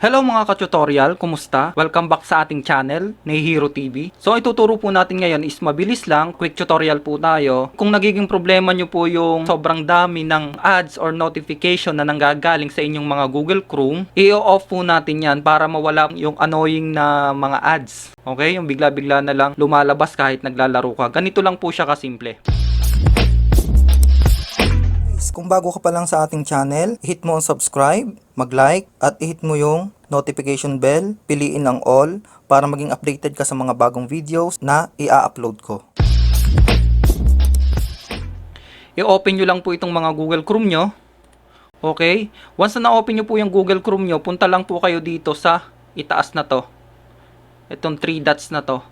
Hello mga ka-tutorial, kumusta? Welcome back sa ating channel, Hero TV. So ituturo po natin ngayon is mabilis lang, quick tutorial po tayo. Kung nagiging problema nyo po yung sobrang dami ng ads or notification na nanggagaling sa inyong mga Google Chrome, i-off po natin yan para mawala yung annoying na mga ads. Okay? Yung bigla-bigla na lang lumalabas kahit naglalaro ka. Ganito lang po siya kasimple. Kung bago ka pa lang sa ating channel, hit mo ang subscribe, mag-like, at i-hit mo yung notification bell, piliin ang all para maging updated ka sa mga bagong videos na i-upload ko. I-open nyo lang po itong mga Google Chrome nyo. Okay? Once na na-open nyo po yung Google Chrome nyo, punta lang po kayo dito sa itaas na to. Itong 3 dots na to.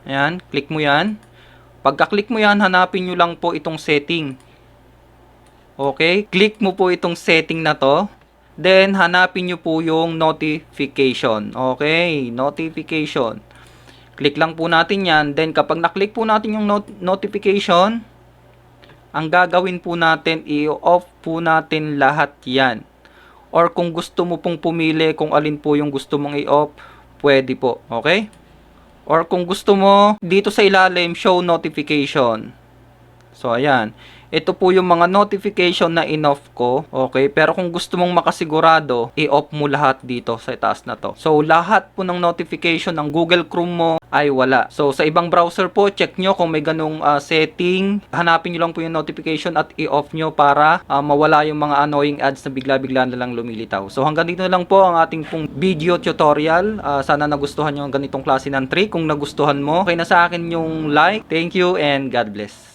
Ayan, click mo yan. Pagka-click mo yan, hanapin nyo lang po itong setting. Okay, click mo po itong setting na to. Then, hanapin nyo po yung notification. Okay, notification. Click lang po natin yan. Then, kapag na-click po natin yung notification, ang gagawin po natin, i-off po natin lahat yan. Or kung gusto mo pong pumili kung alin po yung gusto mong i-off, pwede po. Okay? Or kung gusto mo, dito sa ilalim, show notification. So, ayan. Ito po yung mga notification na in-off ko. Okay? Pero kung gusto mong makasigurado, i-off mo lahat dito sa taas na to. So, lahat po ng notification ng Google Chrome mo ay wala. So, sa ibang browser po, check nyo kung may ganung setting. Hanapin nyo lang po yung notification at i-off nyo para mawala yung mga annoying ads na bigla-bigla na lang lumilitaw. So, hanggang dito na lang po ang ating pong video tutorial. Sana nagustuhan nyo ang ganitong klase ng trick. Kung nagustuhan mo, okay na sa akin yung like. Thank you and God bless.